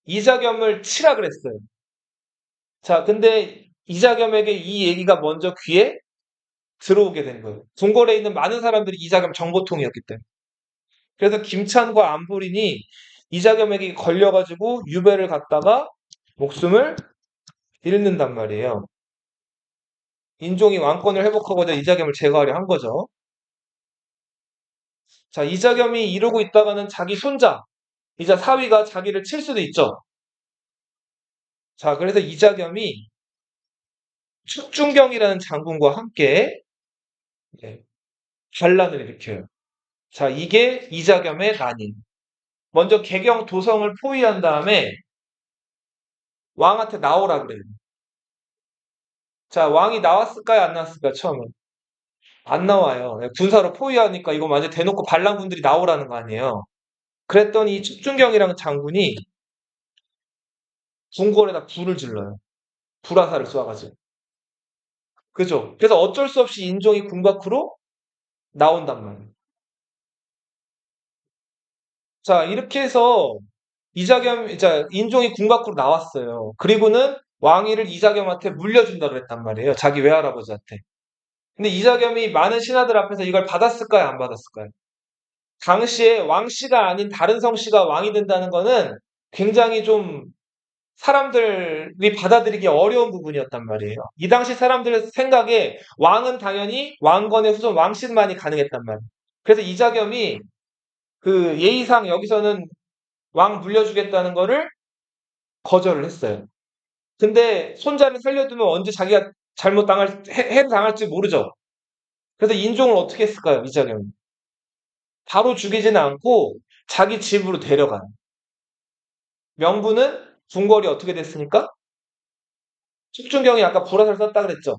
이자겸을 치라 그랬어요. 자, 근데 이자겸에게 이 얘기가 먼저 귀에 들어오게 된 거예요. 궁궐에 있는 많은 사람들이 이자겸 정보통이었기 때문에. 그래서 김찬과 안보린이 이자겸에게 걸려가지고 유배를 갔다가 목숨을 잃는단 말이에요. 인종이 왕권을 회복하고자 이자겸을 제거하려 한 거죠. 자, 이자겸이 이러고 있다가는 자기 손자, 이자 사위가 자기를 칠 수도 있죠. 자, 그래서 이자겸이 축준경이라는 장군과 함께 예, 반란을 일으켜요. 자, 이게 이자겸의 난임. 먼저 개경 도성을 포위한 다음에 왕한테 나오라 그래요. 자, 왕이 나왔을까요? 안 나왔을까요? 처음에. 안 나와요. 예, 군사로 포위하니까 이거 완전 대놓고 반란군들이 나오라는 거 아니에요. 그랬더니 이 축준경이라는 장군이 궁궐에다 불을 질러요. 불화살을 쏘아가지고. 그죠? 그래서 어쩔 수 없이 인종이 궁 밖으로 나온단 말이에요. 자, 이렇게 해서 자, 인종이 궁 밖으로 나왔어요. 그리고는 왕위를 이자겸한테 물려준다 그랬단 말이에요. 자기 외할아버지한테. 근데 이자겸이 많은 신하들 앞에서 이걸 받았을까요? 안 받았을까요? 당시에 왕씨가 아닌 다른 성씨가 왕이 된다는 거는 굉장히 좀 사람들이 받아들이기 어려운 부분이었단 말이에요. 이 당시 사람들의 생각에 왕은 당연히 왕건의 후손 왕씨만이 가능했단 말이에요. 그래서 이자겸이 그 예의상 여기서는 왕 물려주겠다는 거를 거절을 했어요. 근데 손자를 살려두면 언제 자기가 해를 당할지 모르죠. 그래서 인종을 어떻게 했을까요, 이자겸이? 바로 죽이지는 않고 자기 집으로 데려가요. 명분은 궁궐이 어떻게 됐으니까? 축준경이 아까 불화살 썼다 그랬죠.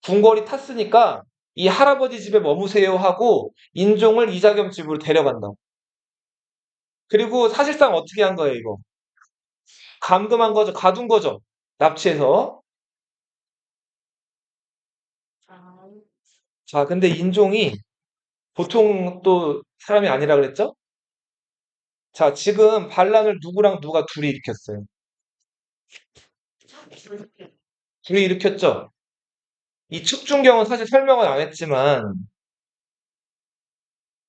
궁궐이 탔으니까 이 할아버지 집에 머무세요 하고 인종을 이자겸 집으로 데려간다. 그리고 사실상 어떻게 한 거예요, 이거? 감금한 거죠. 가둔 거죠. 납치해서. 아, 자, 근데 인종이 보통 또 사람이 아니라 그랬죠? 자, 지금 반란을 누구랑 누가 둘이 일으켰어요. 그렇게. 둘이 일으켰죠? 이 축준경은 사실 설명은 안 했지만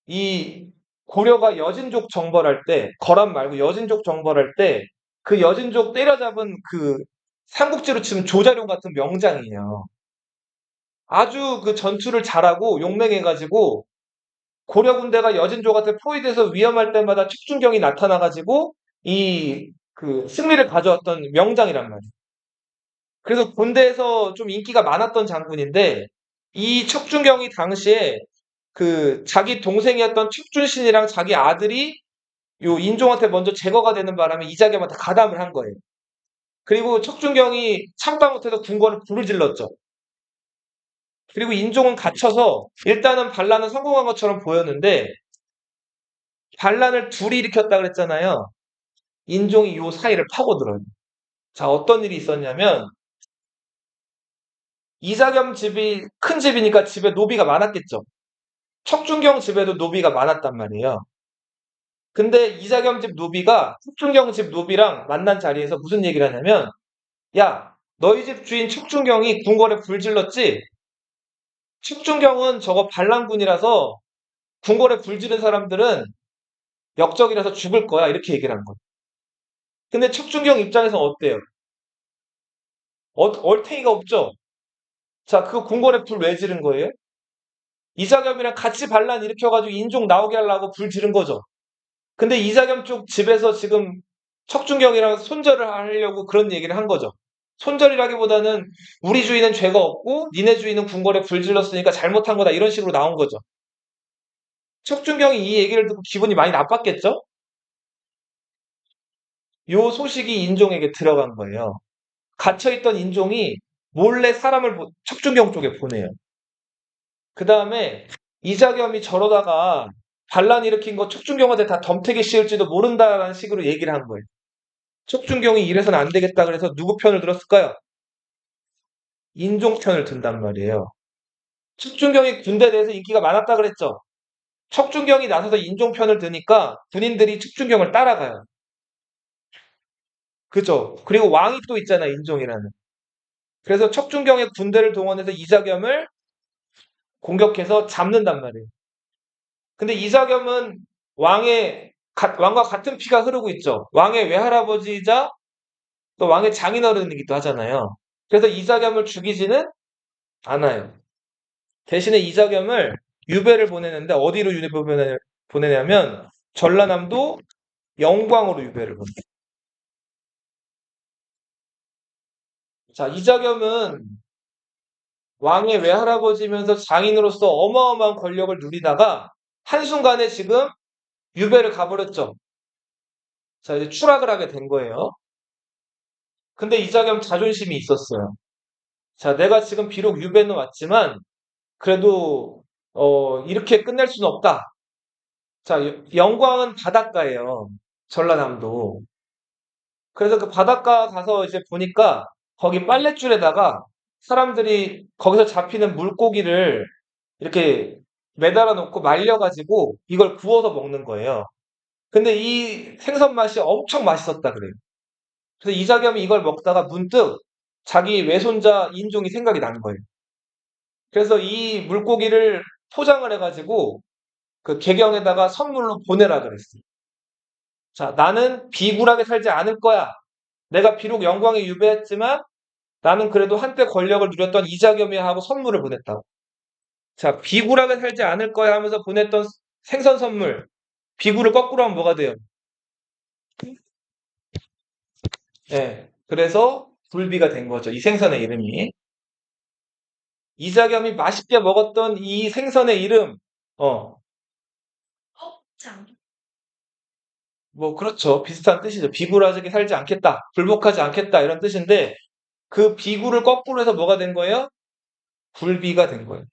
이 고려가 여진족 정벌할 때, 거란 말고 여진족 정벌할 때 그 여진족 때려잡은 그 삼국지로 치면 조자룡 같은 명장이에요. 아주 그 전투를 잘하고 용맹해가지고 고려 군대가 여진족한테 포위돼서 위험할 때마다 축준경이 나타나가지고 이 그 승리를 가져왔던 명장이란 말이에요. 그래서 군대에서 좀 인기가 많았던 장군인데 이 척준경이 당시에 그 자기 동생이었던 척준신이랑 자기 아들이 요 인종한테 먼저 제거가 되는 바람에 이자겸한테 가담을 한 거예요. 그리고 척준경이 참다 못해서 궁궐을 불을 질렀죠. 그리고 인종은 갇혀서 일단은 반란은 성공한 것처럼 보였는데 반란을 둘이 일으켰다 그랬잖아요. 인종이 요 사이를 파고들어요. 자, 어떤 일이 있었냐면 이자겸 집이 큰 집이니까 집에 노비가 많았겠죠. 척준경 집에도 노비가 많았단 말이에요. 근데 이자겸 집 노비가 척준경 집 노비랑 만난 자리에서 무슨 얘기를 하냐면, 야, 너희 집 주인 척준경이 궁궐에 불 질렀지? 척준경은 저거 반란군이라서 궁궐에 불 지른 사람들은 역적이라서 죽을 거야. 이렇게 얘기를 한 거예요. 근데 척준경 입장에서 어때요? 얼탱이가 없죠? 자, 그 궁궐에 불 왜 지른 거예요? 이자겸이랑 같이 반란 일으켜가지고 인종 나오게 하려고 불 지른 거죠. 근데 이자겸 쪽 집에서 지금 척준경이랑 손절을 하려고 그런 얘기를 한 거죠. 손절이라기보다는 우리 주인은 죄가 없고 니네 주인은 궁궐에 불 질렀으니까 잘못한 거다 이런 식으로 나온 거죠. 척준경이 이 얘기를 듣고 기분이 많이 나빴겠죠? 요 소식이 인종에게 들어간 거예요. 갇혀있던 인종이 몰래 사람을 척준경 쪽에 보내요. 그 다음에 이자겸이 저러다가 반란 일으킨 거 척준경한테 다 덤태기 씌울지도 모른다라는 식으로 얘기를 한 거예요. 척준경이 이래서는 안 되겠다 그래서 누구 편을 들었을까요? 인종 편을 든단 말이에요. 척준경이 군대에 대해서 인기가 많았다 그랬죠. 척준경이 나서서 인종 편을 드니까 군인들이 척준경을 따라가요. 그죠? 그리고 왕이 또 있잖아, 인종이라는. 그래서 척준경의 군대를 동원해서 이자겸을 공격해서 잡는단 말이에요. 근데 이자겸은 왕과 같은 피가 흐르고 있죠. 왕의 외할아버지이자 또 왕의 장인어른이기도 하잖아요. 그래서 이자겸을 죽이지는 않아요. 대신에 이자겸을 유배를 보내는데 어디로 보내냐면 전라남도 영광으로 유배를 보내요. 자, 이자겸은 왕의 외할아버지면서 장인으로서 어마어마한 권력을 누리다가 한순간에 지금 유배를 가버렸죠. 자, 이제 추락을 하게 된 거예요. 근데 이자겸 자존심이 있었어요. 자, 내가 지금 비록 유배는 왔지만 그래도 이렇게 끝낼 수는 없다. 자, 영광은 바닷가예요. 전라남도. 그래서 그 바닷가 가서 이제 보니까 거기 빨랫줄에다가 사람들이 거기서 잡히는 물고기를 이렇게 매달아 놓고 말려가지고 이걸 구워서 먹는 거예요. 근데 이 생선 맛이 엄청 맛있었다 그래요. 그래서 이자겸이 이걸 먹다가 문득 자기 외손자 인종이 생각이 난 거예요. 그래서 이 물고기를 포장을 해가지고 그 개경에다가 선물로 보내라 그랬어요. 자, 나는 비굴하게 살지 않을 거야. 내가 비록 영광에 유배했지만 나는 그래도 한때 권력을 누렸던 이자겸이 하고 선물을 보냈다고. 자, 비굴하게 살지 않을 거야 하면서 보냈던 생선 선물. 비굴을 거꾸로 하면 뭐가 돼요? 예. 그래서 굴비가 된 거죠. 이 생선의 이름이. 이자겸이 맛있게 먹었던 이 생선의 이름, 어, 곱창. 뭐, 그렇죠. 비슷한 뜻이죠. 비굴하게 살지 않겠다. 굴복하지 않겠다. 이런 뜻인데, 그 비굴을 거꾸로 해서 뭐가 된 거예요? 굴비가 된 거예요.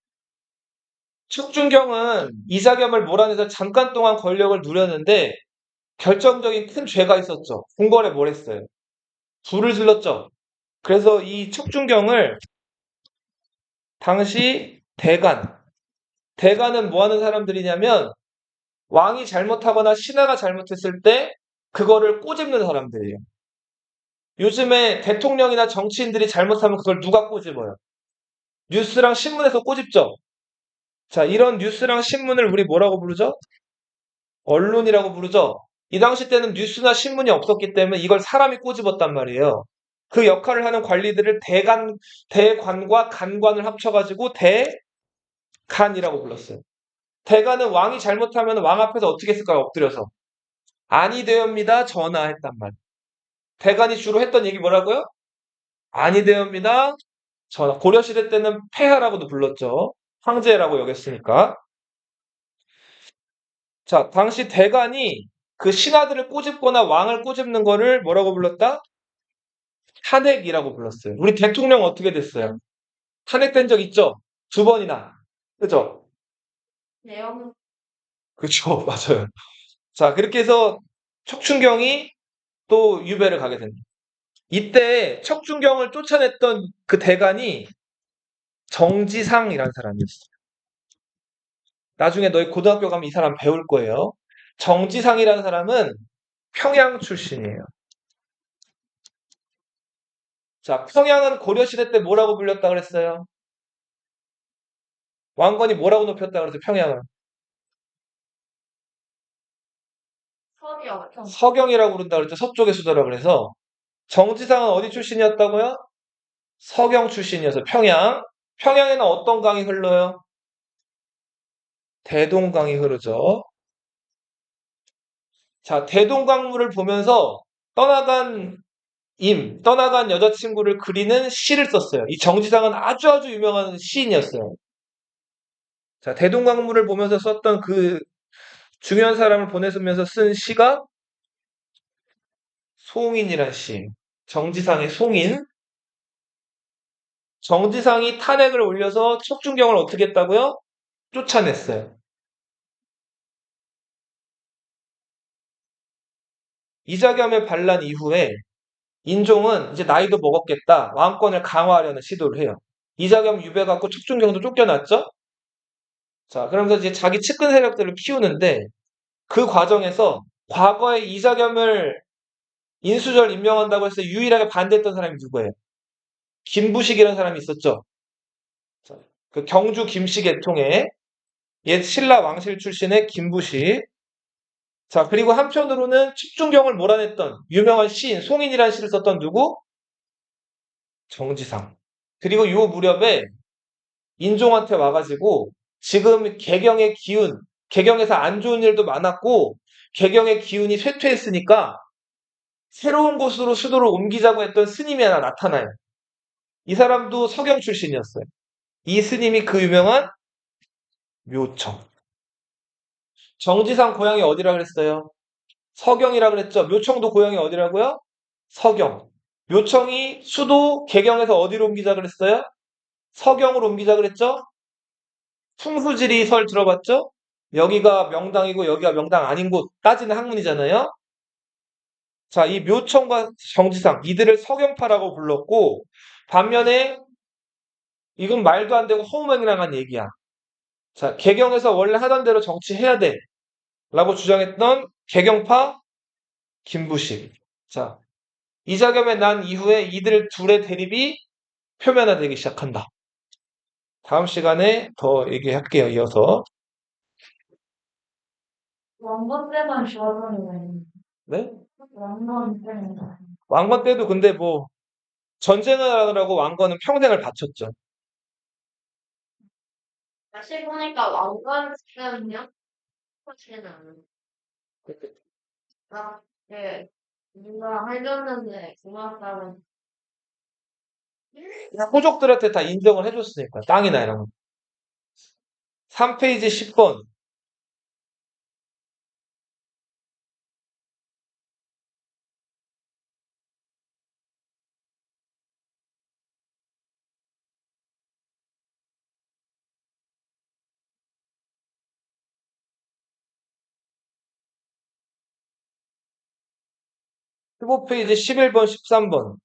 척준경은 이자겸을 몰아내서 잠깐 동안 권력을 누렸는데, 결정적인 큰 죄가 있었죠. 궁궐에 뭘 했어요? 불을 질렀죠. 그래서 이 척준경을 당시 대간은 뭐 하는 사람들이냐면, 왕이 잘못하거나 신하가 잘못했을 때, 그거를 꼬집는 사람들이에요. 요즘에 대통령이나 정치인들이 잘못하면 그걸 누가 꼬집어요? 뉴스랑 신문에서 꼬집죠? 자, 이런 뉴스랑 신문을 우리 뭐라고 부르죠? 언론이라고 부르죠? 이 당시 때는 뉴스나 신문이 없었기 때문에 이걸 사람이 꼬집었단 말이에요. 그 역할을 하는 관리들을 대관과 간관을 합쳐가지고 대간이라고 불렀어요. 대간은 왕이 잘못하면 왕 앞에서 어떻게 했을까요? 엎드려서. 아니 되옵니다. 전하했단 말. 대간이 주로 했던 얘기 뭐라고요? 아니 되옵니다. 전하. 고려시대 때는 폐하라고도 불렀죠. 황제라고 여겼으니까. 자, 당시 대간이 그 신하들을 꼬집거나 왕을 꼬집는 거를 뭐라고 불렀다? 탄핵이라고 불렀어요. 우리 대통령 어떻게 됐어요? 탄핵된 적 있죠? 두 번이나. 그죠? 내용. 그죠. 맞아요. 자, 그렇게 해서 척춘경이 또 유배를 가게 됩니다. 이때 척준경을 쫓아냈던 그 대간이 정지상이라는 사람이었어요. 나중에 너희 고등학교 가면 이 사람 배울 거예요. 정지상이라는 사람은 평양 출신이에요. 자, 평양은 고려시대 때 뭐라고 불렸다 그랬어요? 왕건이 뭐라고 높였다 그랬어요, 평양을? 서경. 서경이라고 부른다 그랬죠, 서쪽의 수도라 그래서. 정지상은 어디 출신이었다고요? 서경 출신이어서 평양. 평양에는 어떤 강이 흘러요? 대동강이 흐르죠. 자, 대동강물을 보면서 떠나간 떠나간 여자친구를 그리는 시를 썼어요. 이 정지상은 아주 유명한 시인이었어요. 자, 대동강물을 보면서 썼던 그 중요한 사람을 보내면서 쓴 시가 송인이란 시. 정지상의 송인. 정지상이 탄핵을 올려서 척준경을 어떻게 했다고요? 쫓아냈어요. 이자겸의 반란 이후에 인종은 이제 나이도 먹었겠다. 왕권을 강화하려는 시도를 해요. 이자겸 유배갖고 척준경도 쫓겨났죠? 자, 그러면서 이제 자기 측근 세력들을 키우는데 그 과정에서 과거에 이자겸을 인수절 임명한다고 해서 유일하게 반대했던 사람이 누구예요? 김부식이라는 사람이 있었죠. 자, 그 경주 김씨 계통의 옛 신라 왕실 출신의 김부식. 자, 그리고 한편으로는 칙중경을 몰아냈던 유명한 시인, 송인이라는 시를 썼던 누구? 정지상. 그리고 요 무렵에 인종한테 와가지고 지금 개경의 기운, 개경에서 안 좋은 일도 많았고 개경의 기운이 쇠퇴했으니까 새로운 곳으로 수도를 옮기자고 했던 스님이 하나 나타나요. 이 사람도 서경 출신이었어요. 이 스님이 그 유명한 묘청. 정지상 고향이 어디라 그랬어요? 서경이라 그랬죠. 묘청도 고향이 어디라고요? 서경. 묘청이 수도 개경에서 어디로 옮기자 그랬어요? 서경으로 옮기자 그랬죠? 풍수지리설 들어봤죠? 여기가 명당이고 여기가 명당 아닌 곳 따지는 학문이잖아요. 자, 이 묘청과 정지상 이들을 서경파라고 불렀고 반면에 이건 말도 안 되고 허무맹랑한 얘기야. 자, 개경에서 원래 하던 대로 정치해야 돼 라고 주장했던 개경파 김부식. 자, 이자겸의 난 이후에 이들 둘의 대립이 표면화되기 시작한다. 다음 시간에 더 얘기할게요. 이어서. 왕건 때만 좋아하는 네? 왕건 때는. 왕건 때도 근데 뭐 전쟁을 하느라고 왕건은 평생을 바쳤죠. 다시 보니까 왕건 때는요? 그렇지는 않은. 아, 네. 누가 해줬는데 고맙다고. 호족들한테 다 인정을 해줬으니까 땅이나 이런 거. 3페이지 10번. 십5 페이지 11번, 13번.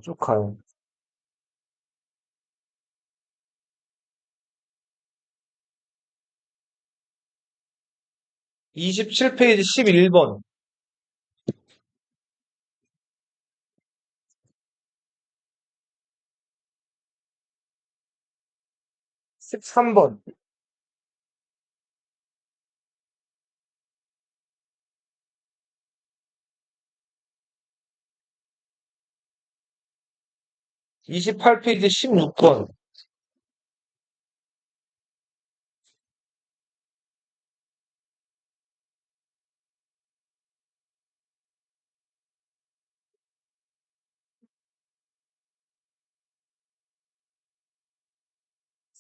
쭉 가요. 27페이지 11번. 13번. 28페이지 16번.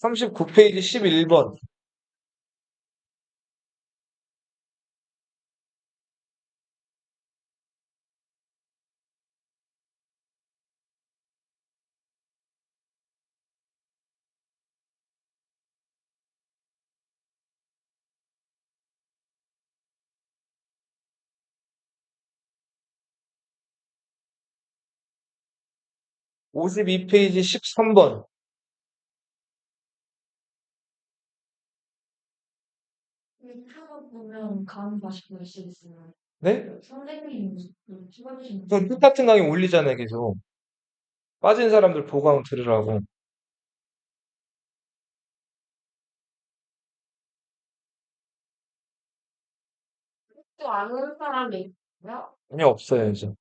39페이지 11번. 52페이지 13번. 타고 보면 가은 맛이 볼 수 있어요. 네? 선생님 찍어주신 그 똑같은 강의 올리잖아요, 계속. 빠진 사람들 보강 들으라고. 또 아는 사람이 있고요. 아니, 없어요, 이제.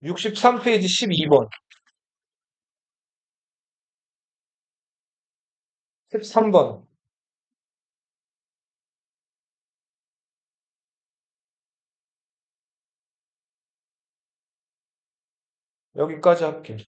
63페이지 12번. 13번. 여기까지 할게.